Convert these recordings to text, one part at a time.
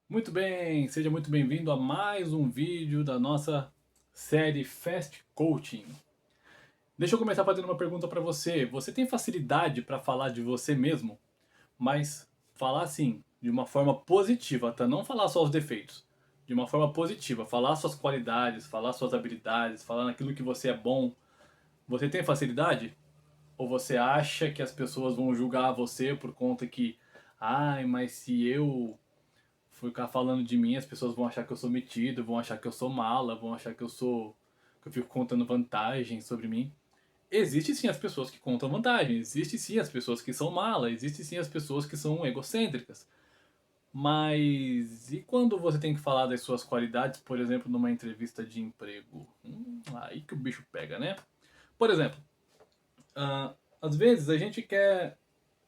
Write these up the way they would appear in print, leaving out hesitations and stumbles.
Muito bem, seja muito bem-vindo a mais um vídeo da nossa série Fast Coaching. Deixa eu começar fazendo uma pergunta para você. Você tem facilidade para falar de você mesmo, mas falar assim, de uma forma positiva, tá? Não falar só os defeitos. De uma forma positiva, falar suas qualidades, falar suas habilidades, falar naquilo que você é bom. Você tem facilidade? Ou você acha que as pessoas vão julgar você por conta que, ai, mas se eu ficar falando de mim, as pessoas vão achar que eu sou metido, vão achar que eu sou mala, vão achar que eu fico contando vantagens sobre mim. Existe sim as pessoas que contam vantagens, existe sim as pessoas que são malas, existe sim as pessoas que são egocêntricas. Mas e quando você tem que falar das suas qualidades, por exemplo, numa entrevista de emprego? Aí que o bicho pega, né? Por exemplo, às vezes a gente quer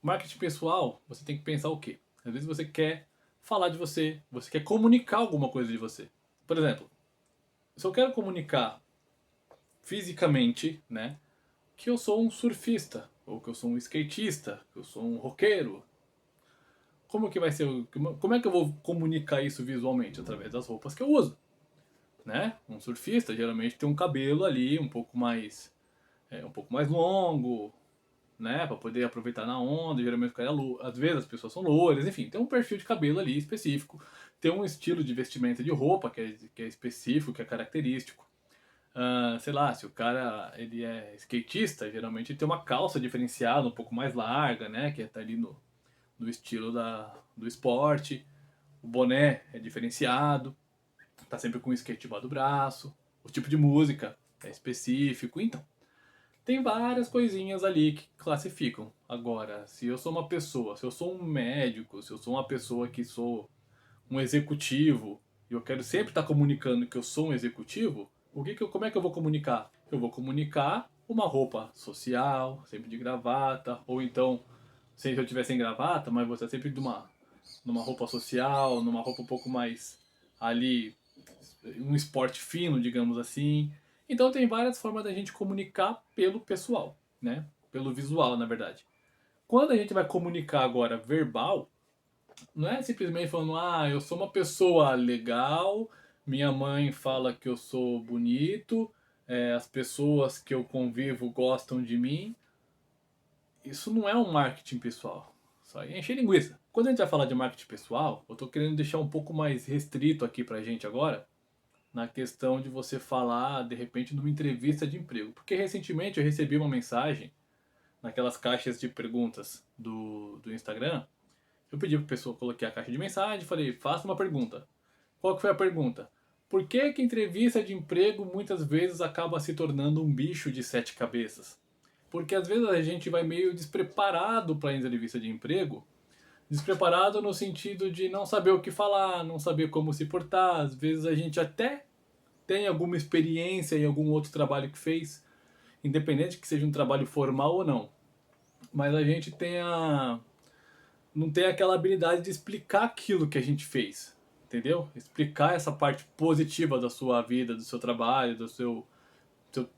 marketing pessoal, você tem que pensar o quê? Às vezes você quer falar de você, você quer comunicar alguma coisa de você. Por exemplo, se eu quero comunicar fisicamente, né, que eu sou um surfista, ou que eu sou um skatista, que eu sou um roqueiro, como que vai ser, como é que eu vou comunicar isso visualmente? Através das roupas que eu uso, né? Um surfista geralmente tem um cabelo ali um pouco mais longo, né, para poder aproveitar na onda. Geralmente o cara às vezes as pessoas são loiras, enfim, tem um perfil de cabelo ali específico, tem um estilo de vestimenta de roupa que é específico, que é característico. Sei lá, se o cara ele é skatista, geralmente ele tem uma calça diferenciada, um pouco mais larga, né, que tá ali no estilo do esporte. O boné é diferenciado, tá sempre com o skate debaixo do braço. O tipo de música é específico, então tem várias coisinhas ali que classificam. Agora, se eu sou uma pessoa, se eu sou um médico, se eu sou uma pessoa que sou um executivo, e eu quero sempre estar comunicando que eu sou um executivo, como é que eu vou comunicar? Eu vou comunicar uma roupa social, sempre de gravata, ou então, se eu tiver sem gravata, mas você sempre numa roupa social, numa roupa um pouco mais ali, um esporte fino, digamos assim. Então tem várias formas da gente comunicar pelo pessoal, né? Pelo visual, na verdade. Quando a gente vai comunicar agora verbal, não é simplesmente falando, eu sou uma pessoa legal, minha mãe fala que eu sou bonito, as pessoas que eu convivo gostam de mim. Isso não é um marketing pessoal. Só é encher linguiça. Quando a gente vai falar de marketing pessoal, eu estou querendo deixar um pouco mais restrito aqui pra gente agora, na questão de você falar, de repente, numa entrevista de emprego. Porque recentemente eu recebi uma mensagem naquelas caixas de perguntas do Instagram. Eu pedi para a pessoa colocar a caixa de mensagem e falei, faça uma pergunta. Qual que foi a pergunta? Por que que entrevista de emprego muitas vezes acaba se tornando um bicho de sete cabeças? Porque às vezes a gente vai meio despreparado para a entrevista de emprego, despreparado no sentido de não saber o que falar, não saber como se portar. Às vezes a gente até tem alguma experiência em algum outro trabalho que fez, independente que seja um trabalho formal ou não. Mas a gente não tem aquela habilidade de explicar aquilo que a gente fez, entendeu? Explicar essa parte positiva da sua vida, do seu trabalho, seu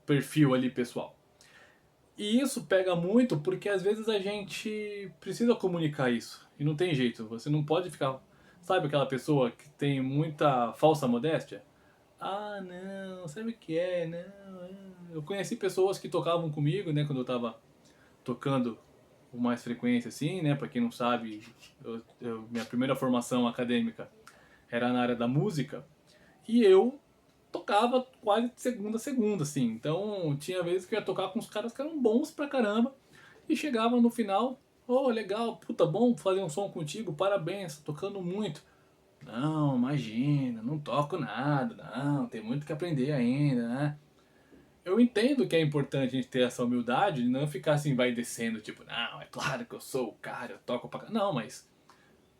perfil ali pessoal. E isso pega muito porque às vezes a gente precisa comunicar isso. E não tem jeito. Você não pode ficar. Sabe aquela pessoa que tem muita falsa modéstia? Não, sabe o que é? Não. Eu conheci pessoas que tocavam comigo, né, quando eu tava tocando com mais frequência, assim, né? Pra quem não sabe, minha primeira formação acadêmica era na área da música. E eu tocava quase de segunda a segunda, assim. Então tinha vezes que eu ia tocar com os caras que eram bons pra caramba. E chegava no final, legal, puta bom fazer um som contigo, parabéns, tá tocando muito. Não, imagina, não toco nada, não, tem muito que aprender ainda, né? Eu entendo que é importante a gente ter essa humildade de não ficar assim, vai descendo, tipo, não, é claro que eu sou o cara, eu toco pra cá. Não, mas,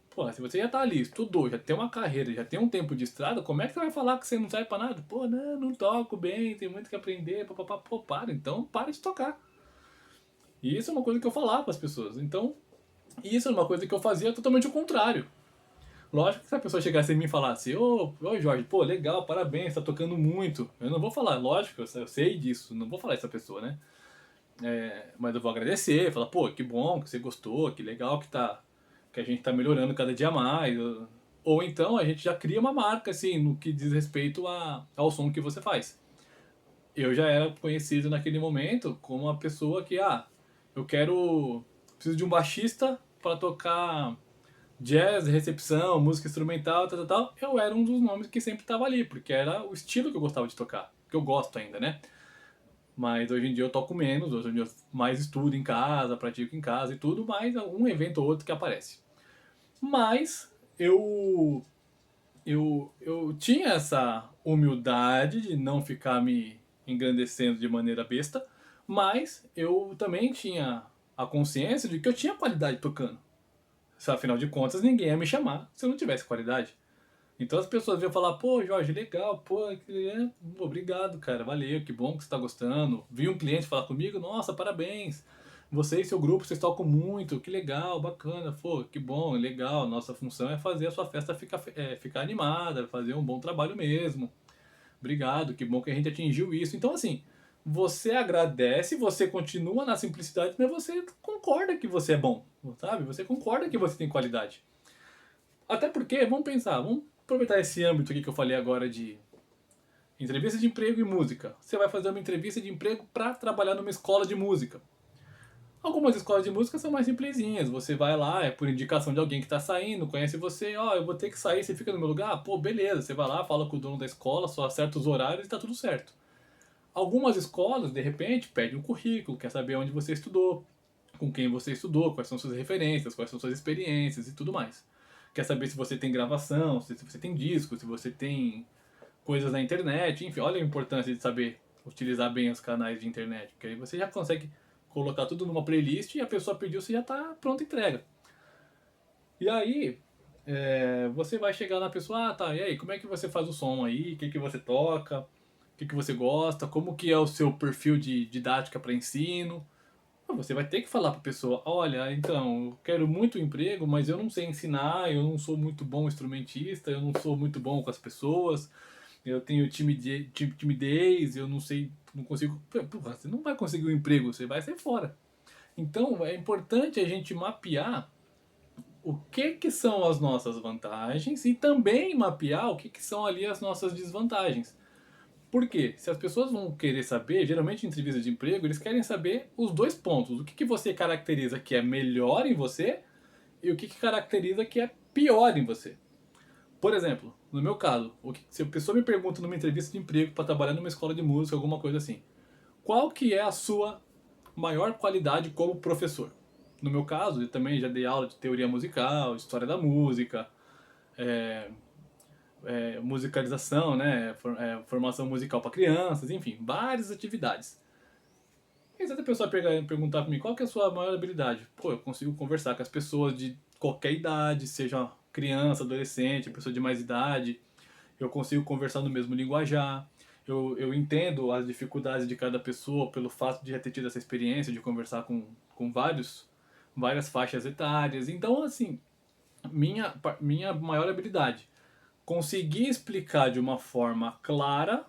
pô, se você já tá ali, estudou, já tem uma carreira, já tem um tempo de estrada, como é que você vai falar que você não serve pra nada? Pô, não toco bem, tem muito que aprender, papapá, pô, para, então para de tocar. E isso é uma coisa que eu falava para as pessoas. Então, isso é uma coisa que eu fazia totalmente o contrário. Lógico que se a pessoa chegasse em mim e falasse, ô Jorge, pô, legal, parabéns, tá tocando muito. Eu não vou falar, lógico, eu sei disso, não vou falar isso pra pessoa, né? Mas eu vou agradecer, falar, pô, que bom que você gostou, que legal que a gente tá melhorando cada dia mais. Ou então a gente já cria uma marca, assim, no que diz respeito ao som que você faz. Eu já era conhecido naquele momento como uma pessoa que, eu preciso de um baixista para tocar jazz, recepção, música instrumental, tal, tal, tal. Eu era um dos nomes que sempre estava ali, porque era o estilo que eu gostava de tocar, que eu gosto ainda, né? Mas hoje em dia eu toco menos, hoje em dia eu mais estudo em casa, pratico em casa e tudo, mas um evento ou outro que aparece. Mas eu tinha essa humildade de não ficar me engrandecendo de maneira besta, mas eu também tinha a consciência de que eu tinha qualidade tocando. Afinal de contas, ninguém ia me chamar se eu não tivesse qualidade. Então as pessoas vinham falar, pô, Jorge, legal, pô, obrigado, cara, valeu, que bom que você tá gostando. Vi um cliente falar comigo, nossa, parabéns, você e seu grupo, vocês tocam muito, que legal, bacana, pô, que bom, legal, nossa função é fazer a sua festa ficar animada, fazer um bom trabalho mesmo. Obrigado, que bom que a gente atingiu isso. Então, assim, você agradece, você continua na simplicidade, mas você concorda que você é bom, sabe? Você concorda que você tem qualidade. Até porque, vamos pensar, vamos aproveitar esse âmbito aqui que eu falei agora de entrevista de emprego e música. Você vai fazer uma entrevista de emprego para trabalhar numa escola de música. Algumas escolas de música são mais simplesinhas. Você vai lá, é por indicação de alguém que está saindo, conhece você, eu vou ter que sair, você fica no meu lugar? Pô, beleza. Você vai lá, fala com o dono da escola, só acerta os horários e está tudo certo. Algumas escolas, de repente, pedem um currículo, quer saber onde você estudou, com quem você estudou, quais são suas referências, quais são suas experiências e tudo mais. Quer saber se você tem gravação, se você tem disco, se você tem coisas na internet, enfim, olha a importância de saber utilizar bem os canais de internet, porque aí você já consegue colocar tudo numa playlist e a pessoa pediu, você já está pronta entrega. E aí, você vai chegar na pessoa, tá, e aí, como é que você faz o som aí, o que você toca, o que você gosta, como que é o seu perfil de didática para ensino. Você vai ter que falar para a pessoa, olha, então, eu quero muito emprego, mas eu não sei ensinar, eu não sou muito bom instrumentista, eu não sou muito bom com as pessoas, eu tenho timidez, eu não sei, não consigo. Porra, você não vai conseguir um emprego, você vai sair fora. Então, é importante a gente mapear o que são as nossas vantagens e também mapear o que são ali as nossas desvantagens. Por quê? Se as pessoas vão querer saber, geralmente em entrevista de emprego, eles querem saber os dois pontos. O que você caracteriza que é melhor em você e o que caracteriza que é pior em você. Por exemplo, no meu caso, se a pessoa me pergunta numa entrevista de emprego para trabalhar numa escola de música, alguma coisa assim, qual que é a sua maior qualidade como professor? No meu caso, eu também já dei aula de teoria musical, história da música, musicalização, né, formação musical para crianças, enfim, várias atividades. E se a pessoa perguntar para mim qual que é a sua maior habilidade? Pô, eu consigo conversar com as pessoas de qualquer idade, seja criança, adolescente, pessoa de mais idade. Eu consigo conversar no mesmo linguajar. Eu entendo as dificuldades de cada pessoa pelo fato de já ter tido essa experiência de conversar com várias faixas etárias. Então, assim, minha maior habilidade, conseguir explicar de uma forma clara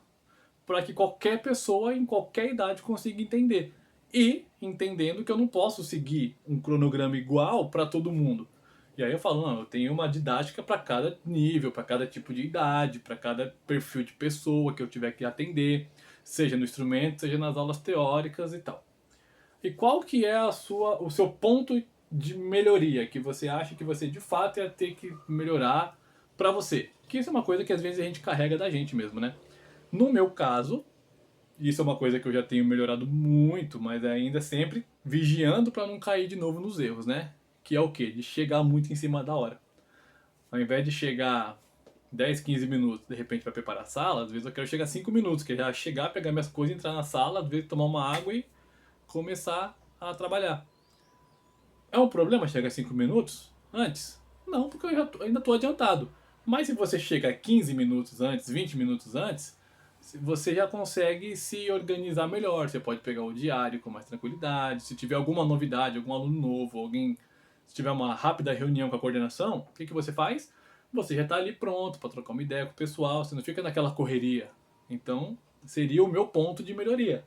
para que qualquer pessoa em qualquer idade consiga entender. E entendendo que eu não posso seguir um cronograma igual para todo mundo. E aí eu falo, não, eu tenho uma didática para cada nível, para cada tipo de idade, para cada perfil de pessoa que eu tiver que atender, seja no instrumento, seja nas aulas teóricas e tal. E qual que é o seu ponto de melhoria que você acha que você de fato ia ter que melhorar para você? Que isso é uma coisa que às vezes a gente carrega da gente mesmo, né? No meu caso, isso é uma coisa que eu já tenho melhorado muito, mas ainda sempre vigiando para não cair de novo nos erros, né? Que é o quê? De chegar muito em cima da hora. Ao invés de chegar 10, 15 minutos de repente para preparar a sala, às vezes eu quero chegar 5 minutos, que é já chegar, pegar minhas coisas, entrar na sala, às vezes tomar uma água e começar a trabalhar. É um problema chegar 5 minutos antes? Não, porque ainda estou adiantado. Mas se você chega 15 minutos antes, 20 minutos antes, você já consegue se organizar melhor. Você pode pegar o diário com mais tranquilidade. Se tiver alguma novidade, algum aluno novo, se tiver uma rápida reunião com a coordenação, o que você faz? Você já está ali pronto para trocar uma ideia com o pessoal, você não fica naquela correria. Então, seria o meu ponto de melhoria.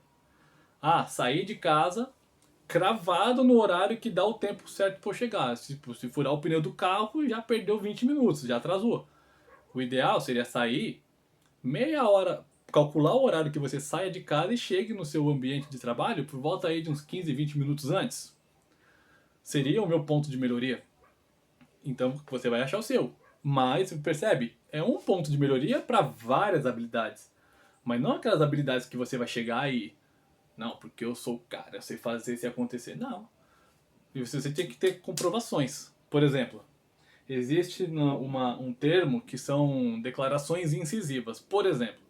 Sair de casa cravado no horário que dá o tempo certo para eu chegar. Se furar o pneu do carro, já perdeu 20 minutos, já atrasou. O ideal seria sair meia hora, calcular o horário que você saia de casa e chegue no seu ambiente de trabalho por volta aí de uns 15, 20 minutos antes. Seria o meu ponto de melhoria. Então você vai achar o seu. Mas, percebe? É um ponto de melhoria para várias habilidades. Mas não aquelas habilidades que você vai chegar e. Não, porque eu sou o cara, eu sei fazer isso acontecer. Não. E você tem que ter comprovações. Por exemplo, existe um termo que são declarações incisivas. Por exemplo,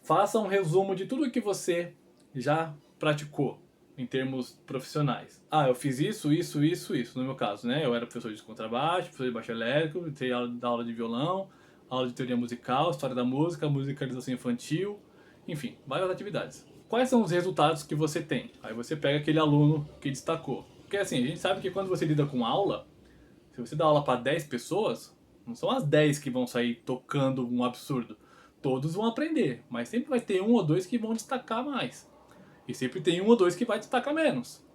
faça um resumo de tudo que você já praticou em termos profissionais. Ah, eu fiz isso, isso, isso, isso. No meu caso, né? Eu era professor de contrabaixo, professor de baixo elétrico, dei aula de violão, aula de teoria musical, história da música, musicalização infantil, enfim, várias atividades. Quais são os resultados que você tem? Aí você pega aquele aluno que destacou. Porque assim, a gente sabe que quando você lida com aula, se você dá aula para 10 pessoas, não são as 10 que vão sair tocando um absurdo. Todos vão aprender, mas sempre vai ter um ou dois que vão destacar mais. E sempre tem um ou dois que vai destacar menos.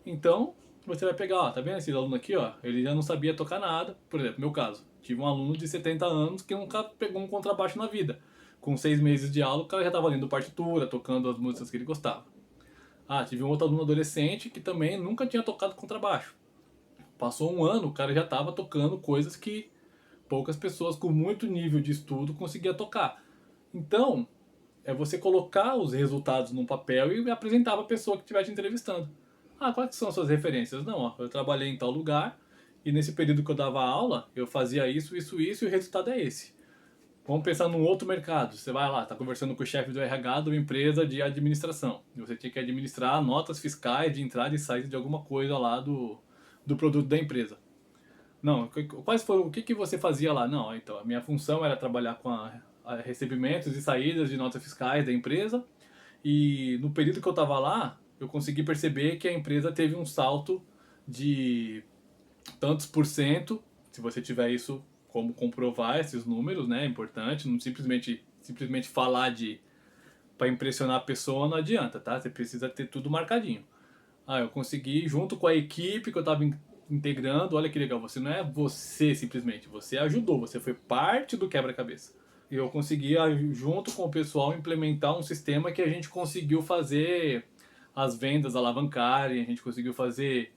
Então, você vai pegar, ó, tá vendo esse aluno aqui, ó? Ele já não sabia tocar nada. Por exemplo, meu caso. Tive um aluno de 70 anos que nunca pegou um contrabaixo na vida. Com 6 meses de aula, o cara já estava lendo partitura, tocando as músicas que ele gostava. Ah, tive um outro aluno adolescente que também nunca tinha tocado contrabaixo. Passou um ano, o cara já estava tocando coisas que poucas pessoas com muito nível de estudo conseguiam tocar. Então, é você colocar os resultados num papel e apresentar para a pessoa que estiver te entrevistando. Ah, quais são as suas referências? Não, ó, eu trabalhei em tal lugar e nesse período que eu dava aula, eu fazia isso, isso, isso e o resultado é esse. Vamos pensar num outro mercado. Você vai lá, está conversando com o chefe do RH de uma empresa de administração. E você tinha que administrar notas fiscais de entrada e saída de alguma coisa lá do produto da empresa. Não, quais foram, o que, que você fazia lá? Não, então, a minha função era trabalhar com a recebimentos e saídas de notas fiscais da empresa. E no período que eu estava lá, eu consegui perceber que a empresa teve um salto de tantos por cento. Se você tiver isso, como comprovar esses números, né? É importante, não simplesmente falar de para impressionar a pessoa não adianta, tá? Você precisa ter tudo marcadinho. Ah, eu consegui, junto com a equipe que eu estava integrando, olha que legal, você não é você simplesmente, você ajudou, você foi parte do quebra-cabeça. E eu consegui, junto com o pessoal, implementar um sistema que a gente conseguiu fazer as vendas alavancarem, a gente conseguiu fazer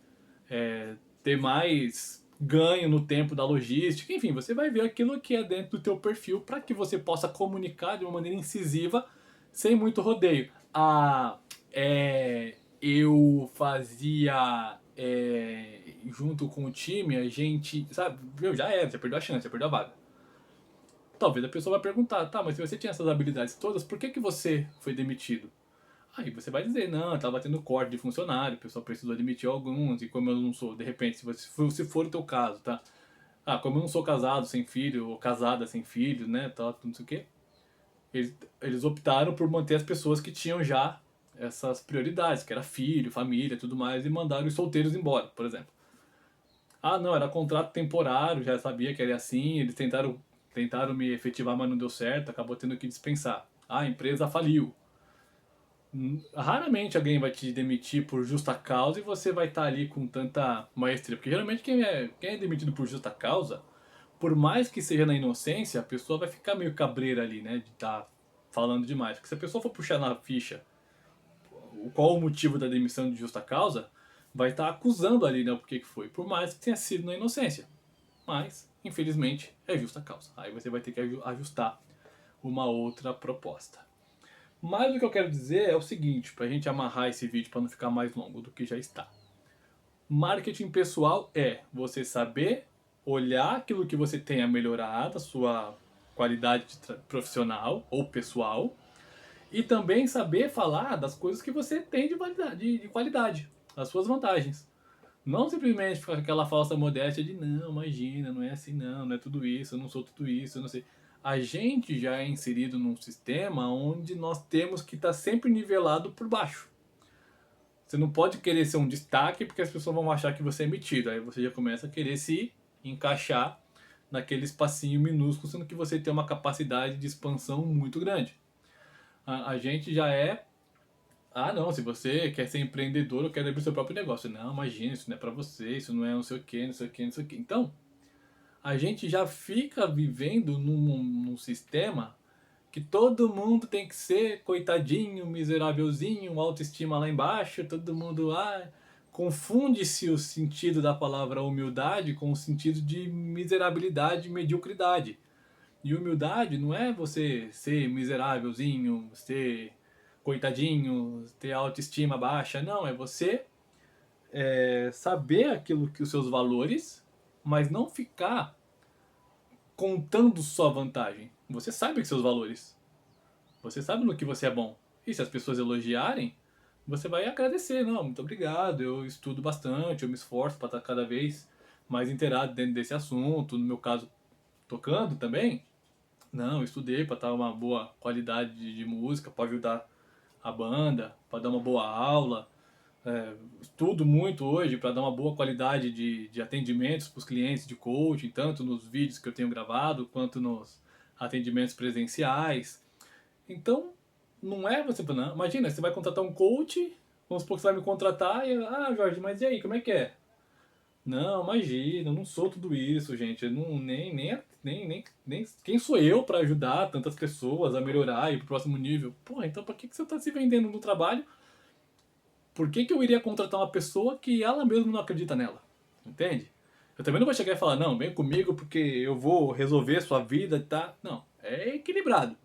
ter mais ganho no tempo da logística, enfim, você vai ver aquilo que é dentro do teu perfil para que você possa comunicar de uma maneira incisiva, sem muito rodeio. Ah, eu fazia junto com o time, a gente, sabe, meu, já era, você perdeu a chance, você perdeu a vaga. Talvez a pessoa vai perguntar, tá, mas se você tinha essas habilidades todas, por que, que você foi demitido? Aí você vai dizer, não, estava tendo corte de funcionário, o pessoal precisou demitir alguns, e como eu não sou, de repente, se for o teu caso, tá? Ah, como eu não sou casado sem filho, ou casada sem filho, né, tal, não sei o quê, eles optaram por manter as pessoas que tinham já essas prioridades, que era filho, família, tudo mais, e mandaram os solteiros embora, por exemplo. Ah, não, era contrato temporário, já sabia que era assim, eles tentaram me efetivar, mas não deu certo, acabou tendo que dispensar. Ah, a empresa faliu. Raramente alguém vai te demitir por justa causa e você vai estar ali com tanta maestria. Porque geralmente quem é demitido por justa causa, por mais que seja na inocência, a pessoa vai ficar meio cabreira ali, né? De estar falando demais. Porque se a pessoa for puxar na ficha qual o motivo da demissão de justa causa, vai estar acusando ali, né? O porquê que foi. Por mais que tenha sido na inocência. Mas, infelizmente, é justa causa. Aí você vai ter que ajustar uma outra proposta. Mas o que eu quero dizer é o seguinte, para a gente amarrar esse vídeo para não ficar mais longo do que já está. Marketing pessoal é você saber olhar aquilo que você tem a melhorar da sua qualidade profissional ou pessoal e também saber falar das coisas que você tem de qualidade, as suas vantagens. Não simplesmente ficar com aquela falsa modéstia de não, imagina, não é assim não é tudo isso, eu não sou tudo isso, eu não sei. A gente já é inserido num sistema onde nós temos que estar sempre nivelado por baixo. Você não pode querer ser um destaque porque as pessoas vão achar que você é metido. Aí você já começa a querer se encaixar naquele espacinho minúsculo, sendo que você tem uma capacidade de expansão muito grande. A gente já é Ah, não, se você quer ser empreendedor ou quer abrir seu próprio negócio. Não, imagina, isso não é pra você, isso não é não sei o que, não sei o que, não sei o que. Então, a gente já fica vivendo num sistema que todo mundo tem que ser coitadinho, miserávelzinho, autoestima lá embaixo, todo mundo confunde-se o sentido da palavra humildade com o sentido de miserabilidade e mediocridade. E humildade não é você ser miserávelzinho, ser coitadinho, ter autoestima baixa, não, é você saber aquilo que os seus valores, mas não ficar contando só vantagem. Você sabe os seus valores. Você sabe no que você é bom. E se as pessoas elogiarem, você vai agradecer. Não, muito obrigado, eu estudo bastante, eu me esforço para estar cada vez mais inteirado dentro desse assunto. No meu caso, tocando também. Não, eu estudei para estar uma boa qualidade de música, para ajudar a banda, para dar uma boa aula. Estudo muito hoje para dar uma boa qualidade de atendimentos para os clientes de coaching, tanto nos vídeos que eu tenho gravado, quanto nos atendimentos presenciais. Então, não é você. Não, imagina, você vai contratar um coach, vamos supor que você vai me contratar e. Ah, Jorge, mas e aí, como é que é? Não, imagina, eu não sou tudo isso, gente. Eu não, nem. Quem sou eu para ajudar tantas pessoas a melhorar e ir pro próximo nível? Pô, então por que você está se vendendo no trabalho? Por que eu iria contratar uma pessoa que ela mesma não acredita nela? Entende? Eu também não vou chegar e falar, não, vem comigo porque eu vou resolver a sua vida, tá? Não, é equilibrado.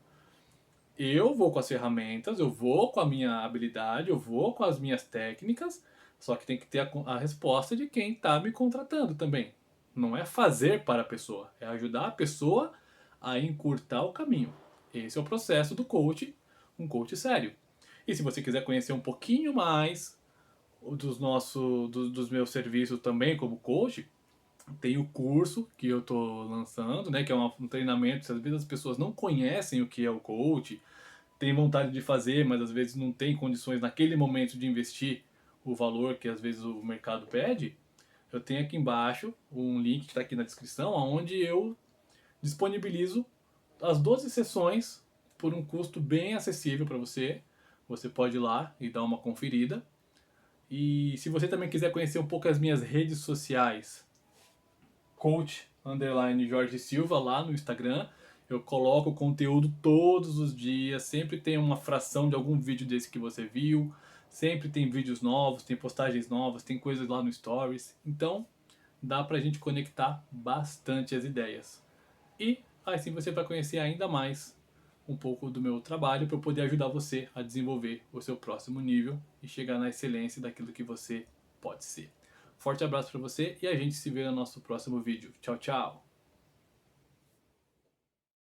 Eu vou com as ferramentas, eu vou com a minha habilidade, eu vou com as minhas técnicas, só que tem que ter a resposta de quem está me contratando também. Não é fazer para a pessoa, é ajudar a pessoa a encurtar o caminho. Esse é o processo do coach, um coach sério. E se você quiser conhecer um pouquinho mais dos meus serviços também como coach, tem o curso que eu estou lançando, né, que é um treinamento. Se às vezes as pessoas não conhecem o que é o coach, tem vontade de fazer, mas às vezes não tem condições naquele momento de investir o valor que às vezes o mercado pede, eu tenho aqui embaixo um link que está aqui na descrição, onde eu disponibilizo as 12 sessões por um custo bem acessível para você. Você pode ir lá e dar uma conferida. E se você também quiser conhecer um pouco as minhas redes sociais, coach underline Jorge Silva lá no Instagram. Eu coloco conteúdo todos os dias, sempre tem uma fração de algum vídeo desse que você viu, sempre tem vídeos novos, tem postagens novas, tem coisas lá no Stories. Então, dá pra gente conectar bastante as ideias. E assim você vai conhecer ainda mais um pouco do meu trabalho para eu poder ajudar você a desenvolver o seu próximo nível e chegar na excelência daquilo que você pode ser. Forte abraço para você e a gente se vê no nosso próximo vídeo. Tchau, tchau!